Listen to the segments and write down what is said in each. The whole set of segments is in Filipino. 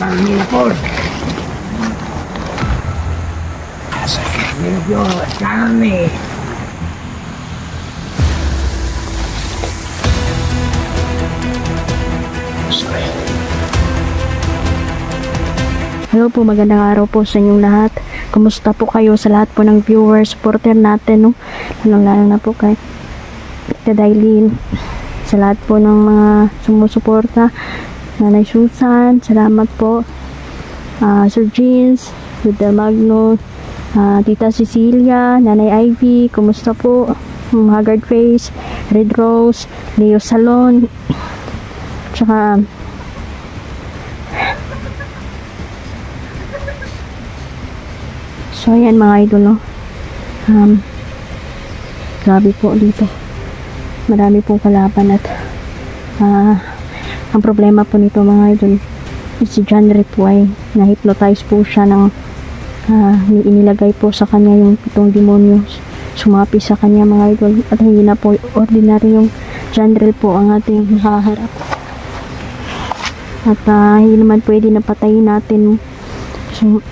carnivore. Medyo karne. Hello po, magandang araw po sa inyong lahat. Kumusta po kayo sa lahat po ng viewers, supporter natin, no? Lalo na po kay Tadaylin, sa lahat po ng mga sumusuporta. Nanay Susan, salamat po. Sir Jeans, Luda Magno, Tita Cecilia, Nanay Ivy, kumusta po? Haggard Face, Red Rose, Leo Salon, tsaka so ayan mga idol, no? Grabe po dito, marami pong kalaban at ang problema po nito mga idol, si John Rick ay na-hypnotize po siya ng inilagay po sa kanya yung pitong demonyo, sumapi sa kanya mga idol, at hindi na po ordinary yung John Rick po ang ating nakaharap, at hindi naman pwede na patayin natin. So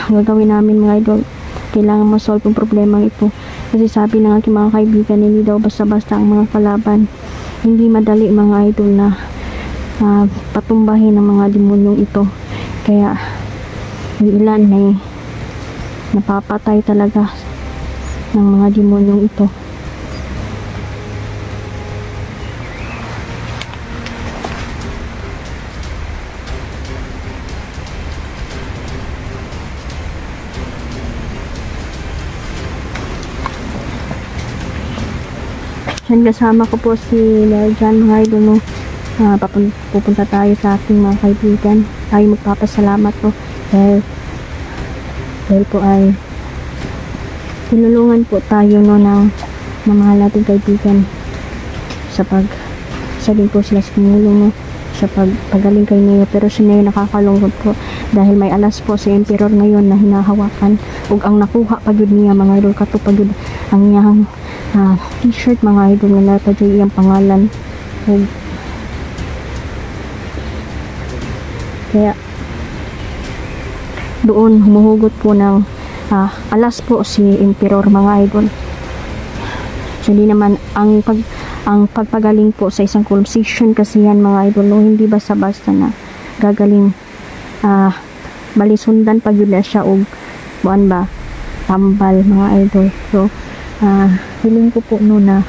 gagawin namin mga idol, kailangan ma-solve yung problema ito, kasi sabi ng aking mga kaibigan, hindi daw basta-basta ang mga kalaban, hindi madali mga idol na patumbahin ang mga demonyong ito, kaya yung ilan ay napapatay talaga ng mga demonyong ito. Yan, kasama ko po si Jan mga idol, no? Pupunta tayo sa ating mga kaibigan. Tayo magpapasalamat po dahil po ay tinulungan po tayo, no, ng mamahal nating kaibigan sa sabihin po sila sa tumulong, no, sa pagaling kay Neo. Pero si Neo nakakalungkot po dahil may alas po sa Emperor ngayon na hinahawakan, ug ang nakuha pagud niya mga idol, kato pagud ang iyang t-shirt mga idol na natadyo iyang pangalan. Kaya doon humuhugot po ng alas po si Emperor mga idol. So hindi naman ang pagpagaling po sa isang conversation kasi yan mga idol, no, hindi basta-basta na gagaling, balisundan pag yun na siya og buwan ba tambal mga idol. So hiling ko po no na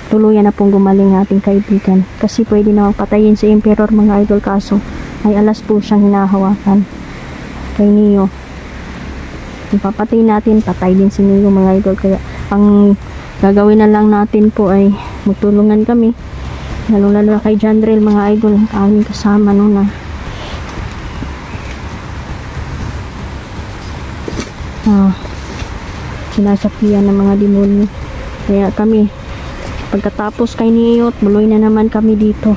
tuluyan na pong gumaling ating kaibigan, kasi pwede na patayin si Emperor mga idol, kaso ay alas po siyang hinahawakan kay Neo. Kung papatay natin, patay din si Neo mga idol, kaya ang gagawin na lang natin po ay magtulungan kami, lalo na kay Jandrel mga idol, ang aming kasama no na sinasakyan ng mga demonyo. Kaya kami pagkatapos kay Neo, muloy na naman kami dito.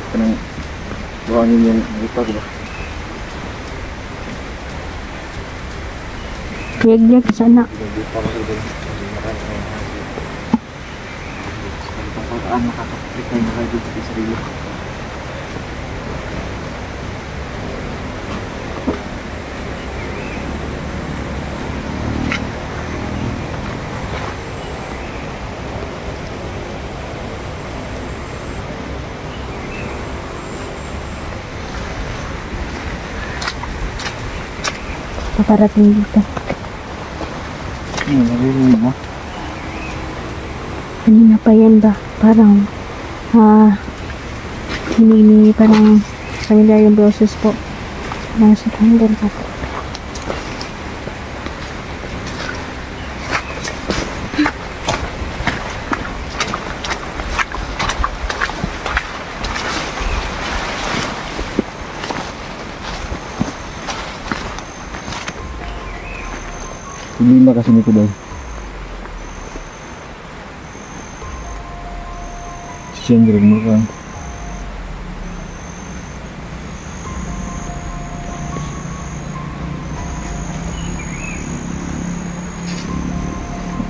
Kanang buhangin yung ipag ba? Yag-yag sana. Pagkakaan makakapit na nakagod sa Israel. Paparating dito. Narinig mo? Kanina pa yan ba? Parang Hindi parang familiar yung boses po ng si Candle po. Hindi na kasi nito daw. Si Chandra mo kan.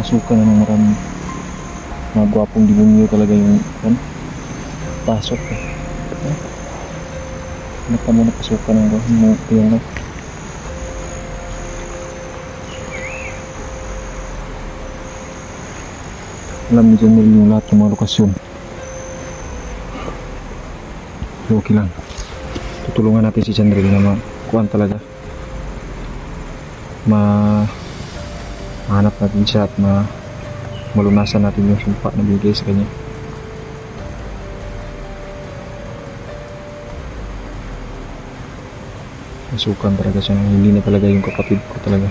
Nakasukan na ng maraming mga gwapong demonyo talaga yung kan. Pasok eh. Naka mo napasukan ng yung alam ni Janelle yung lahat ng mga lokasyon. So, okay lang. Tutulungan natin si Janelle na makuhaan talaga. Mahanap natin siya at malunasan natin yung sumpa na bigay sa kanya. Masukan talaga siya. Hindi na talaga yung kapatid ko talaga.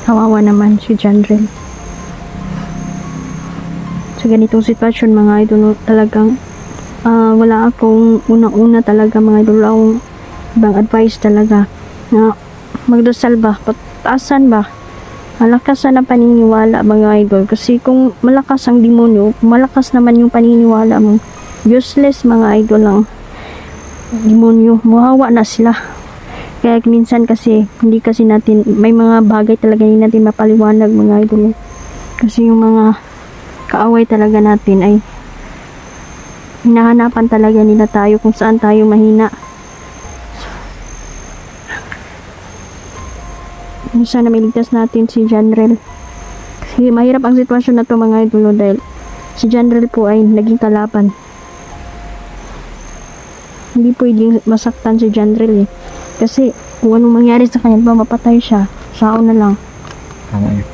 Kawawa naman si Jandrel. Sa ganitong sitwasyon mga idol, talagang wala akong unang-una talaga mga idol, akong ibang advice talaga na magdasal ba, pataasan ba, malakas na paniniwala mga idol, kasi kung malakas ang demonyo, malakas naman yung paniniwala mo, useless mga idol lang demonyo, muhawa na sila. Kaya minsan kasi hindi kasi natin, may mga bagay talaga hindi natin mapaliwanag mga idol, kasi yung mga kaaway talaga natin ay hinahanapan talaga nila tayo kung saan tayo mahina. Sana mailigtas natin si Janrel, kasi mahirap ang sitwasyon na to mga idol, dahil si Janrel po ay naging kalaban. Hindi pwedeng masaktan si Janrel kasi kung anong mangyari sa kanya, ba mapatay siya, sao na lang. Tama yun.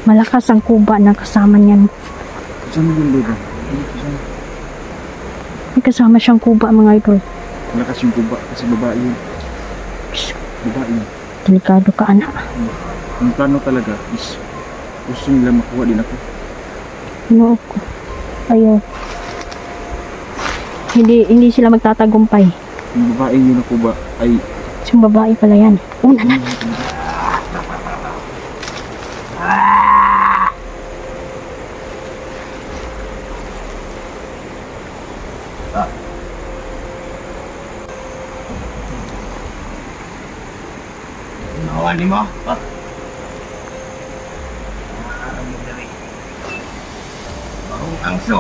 Malakas ang kuba na kasama niyan. Saan yung logo? May kasama siyang kuba mga idol. Malakas yung kuba kasi babae yun. Babae yun. Delikado ka anak. Ang plano talaga is gusto nila makuha din ako. No. Ayaw. Hindi sila magtatagumpay. Yung babae yun na kuba ay Yung babae pala yan. Una na. Nawan ni mo? Barong angso.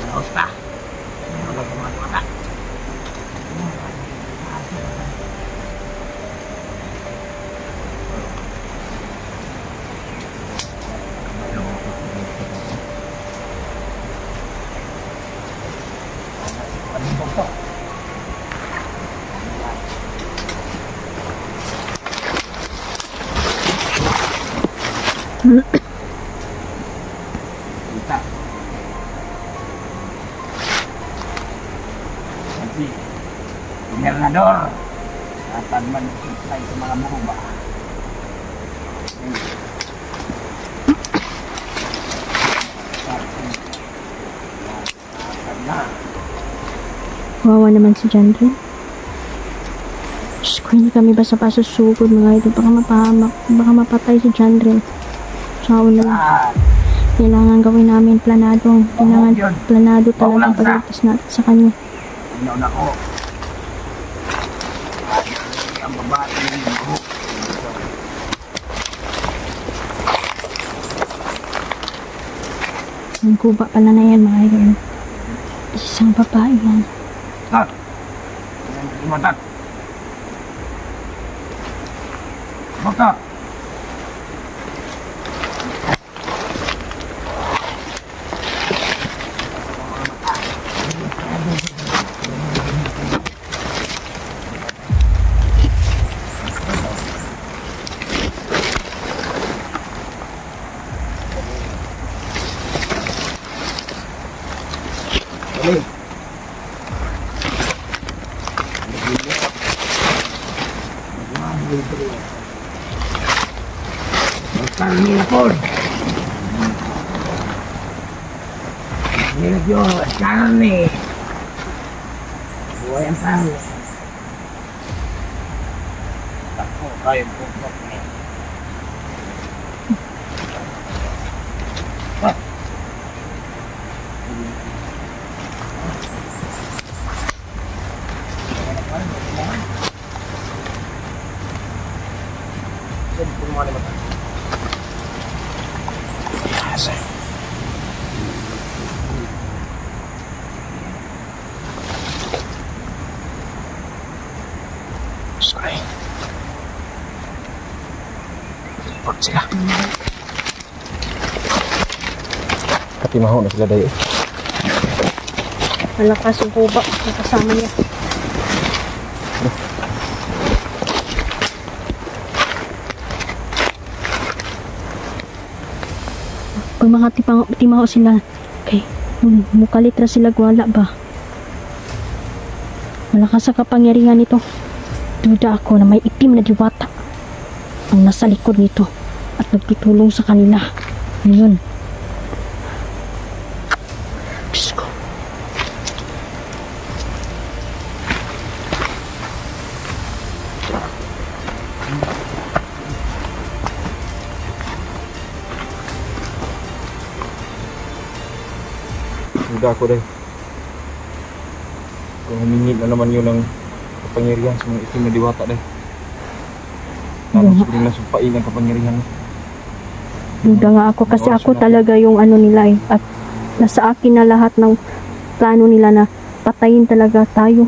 Haus ka. Mata. bata. Kasi, gobernador, tatag mag-supply sa mga buba. Kawawa naman si Jandre. Diyos ko, hindi kami basta-basta susugod mga idol. Baka mapahamak, baka mapatay si Jandre. Sa una lang. Kailangan gawin namin planado. Kailangan planado talaga ang pagligtas natin sa kanya. Ano na ko? Ang babae ng buhok. Ang kuba pala na yan mga idol. Isang babae yan. Tat! Lima tat! Baka! Dali! Karni na po. Nilagyo, karni. Buhay ang tao. Ako, kayo pupok niya. Sorry. Report sila. Katimaho na sila dayo. Malakas yung kuba. Kasama niya. Pag mga timaho sila, okay, mukalitra sila, wala ba? Malakas sa kapangyarihan nito. Duda ako na may itim na diwata ang nasa likod nito at nagtutulong sa kanila. Ngayon, Diyos ko. Duda ako dahil. Kung humingi na naman yun ng kapangyarihan sa mga itim na diwata dahil. Tapos ko nila sumpain ang kapangyarihan. Duda nga ako kasi ako talaga yung ano nila eh. At nasa akin na lahat ng plano nila na patayin talaga tayo.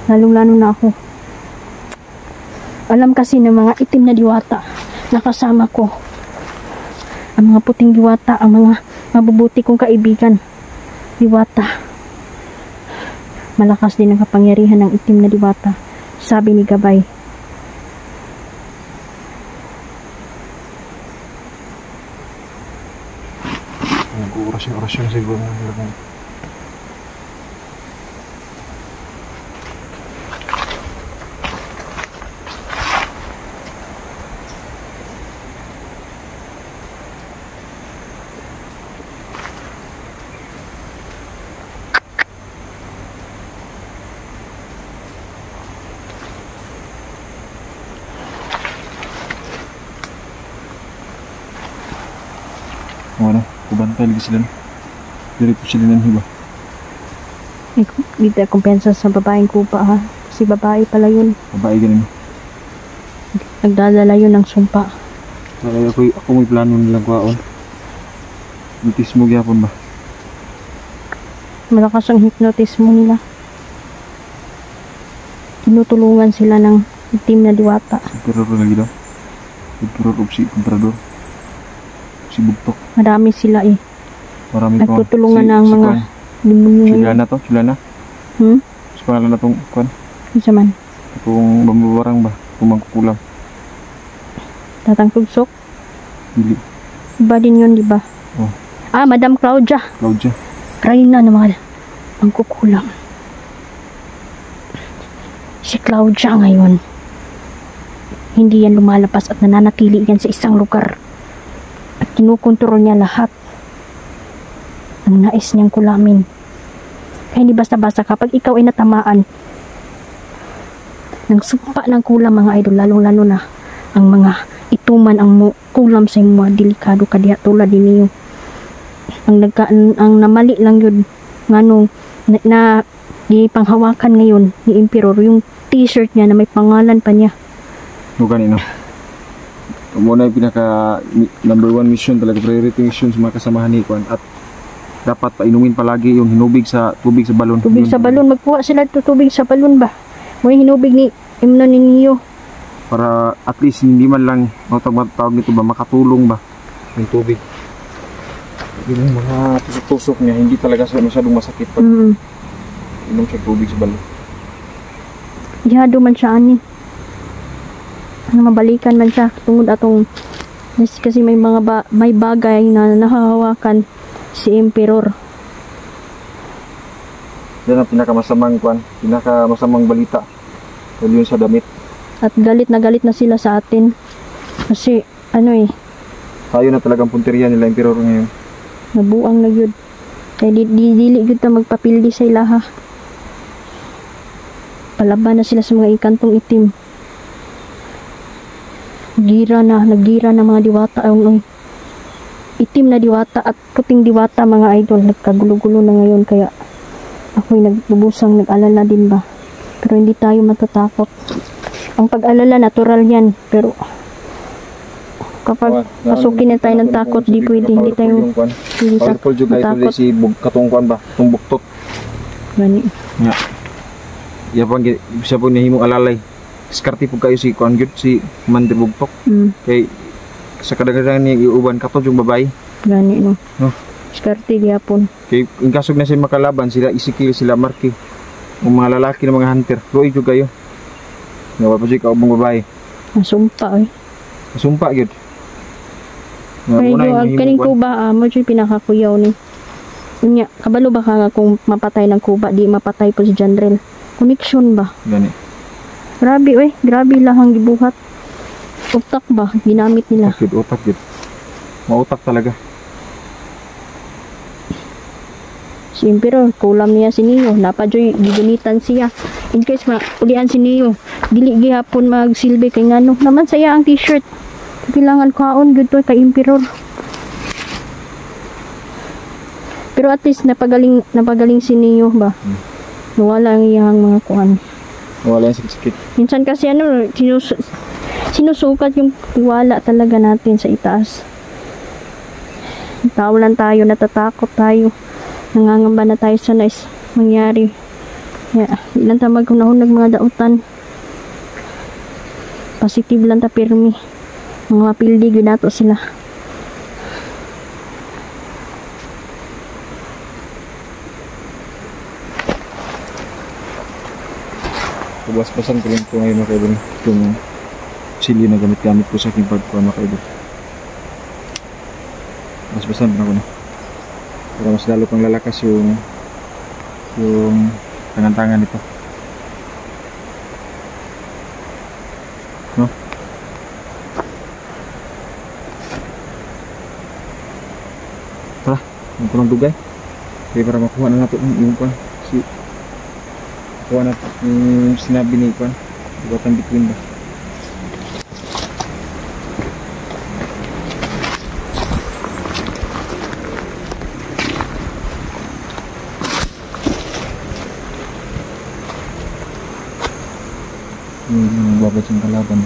Lalong-lalo na ako. Alam kasi ng mga itim na diwata na kasama ko. Ang mga puting diwata, ang mga mabubuti kong kaibigan. Diwata. Malakas din ang kapangyarihan ng itim na diwata. Sabi ni Gabay. Nag-orasyon siguro ng ano, kubantay lagi sila. Dari po sila ng hiba. Hindi kumpensa sa babaeng kupa ha. Kasi babae pala yun. Babae ganun. Nagdadala yun ng sumpa. Kaya ako may plano nilang kwaon. Hypnotismo gyapon ba? Malakas ang hypnotismo nila. Tinutulungan sila ng itim na diwata. Emperor lagi daw. Emperor of si Emperador. Si Bugtok. Marami sila eh. Marami pa. Nagtutulungan ng mga demonyo. Sila na to? Sila na? Sa pangalan na tong kwan? Isa man. Kung bambabarang ba? Kung magkukulang. Tatang tugsok. Dili. Iba din yun, di ba? Oh. Madam Claudia. Claudia. Reyna na mga ang kukulang. Si Claudia ngayon, hindi yan lumalabas at nananatili yan sa isang lugar. At kinukontrol niya lahat ng nais niyang kulamin. Kaya hindi basta-basta kapag ikaw ay natamaan ng sumpa ng kulam mga idol, lalong-lalo na ang mga ituman ang kulam sa mga delikado kadiha tulad din niyo. Ang namali lang yun ngano na di panghawakan ngayon ni Emperor yung t-shirt niya na may pangalan pa niya. Ganun no. Muna yung pinaka number 1 mission talaga, priority mission sa mga kasamahan ni Kwan, at dapat painumin palagi yung hinubig sa tubig sa balon. Tubig sa balon, magkuha sila tubig sa balon ba? May hinubig ni Imno ni Niyo. Para at least hindi man lang tawag nito ba, makatulong ba yung tubig. Yung mga tusok-tusok niya hindi talaga masyadong masakit pag inom siya tubig sa balon. Yado man siya ani. Mabalikan man siya tungod atong kasi may mga may bagay na nahahawakan si Emperor. Yan ang pinakamasamang balita. Yun sa damit. At galit na sila sa atin. Kasi Tayo na talagang punteriya nila Emperor ngayon. nabuang na gyud. Kaya dili gyud ta magpapildi sa ilaha. Palaban na sila sa mga ikantong itim. Nagira na mga diwata ang itim na diwata at puting diwata mga idol, nagkagulo-gulo na ngayon, kaya ako'y nagbubusang nag-alala din ba, pero hindi tayo matatakot. Ang pag-alala natural yan, pero kapag pasukin na tayo ng takot, di pwede, hindi tayo powerful juga ito si katungkuan ba, itong buktot gani nga siya po nahimong alalay, diskarte po kayo si Kuan Gyud, si Commander Bugtok. Kay sa kadagdagan niya iuban katong yung babae gani no diskarte gyapon. Kay in kasog na siya makalaban, sila Ezekiel, sila Marky, ang mga lalaki ng mga hunter, luoy jud kayo nga pa siya kaubang babae, masumpa gyud. Pero kaning kuba mo jud pinakakuyaw ni unya, kabalo ba ka kung mapatay ng kuba di mapatay po si Jandrel, connection ba gani. Grabe lang ang gibuhat. Utak ba ginamit nila? Utak yun. Mautak talaga. Si Emperor, kulam niya si Neo. Napadyo'y gigunitan siya. In case ulian si Neo, dili gihapon magsilbi kay ngano. Naman saya ang t-shirt. Kailangan kaon dito kay Emperor. Pero at least napagaling si Neo ba? Nawala ang iyang mga kuan. Nawala yung sakit. Minsan kasi sinusukat yung tiwala talaga natin sa itaas. Tao lang tayo, natatakot tayo, nangangamba na tayo sa nais mangyari. Ilan ta magkunahon mga dautan. Positive lang ta pirmi. Mga mapildi gyud nato sila. Buwas-basan ko lang ito ngayon mga kaibon. Itong chili na gamit-gamit ko sa aking pagkuhan mga kaibon. Buwas-basan na ako na. Para mas lalo pang lalakas yung tangan-tangan nito. No? Tara, ang kunang dugay. Kaya para makuha na natin yung kuhan. Kuha na yung sinabi ni Kuan, butang between ba. Babad yung kalaban.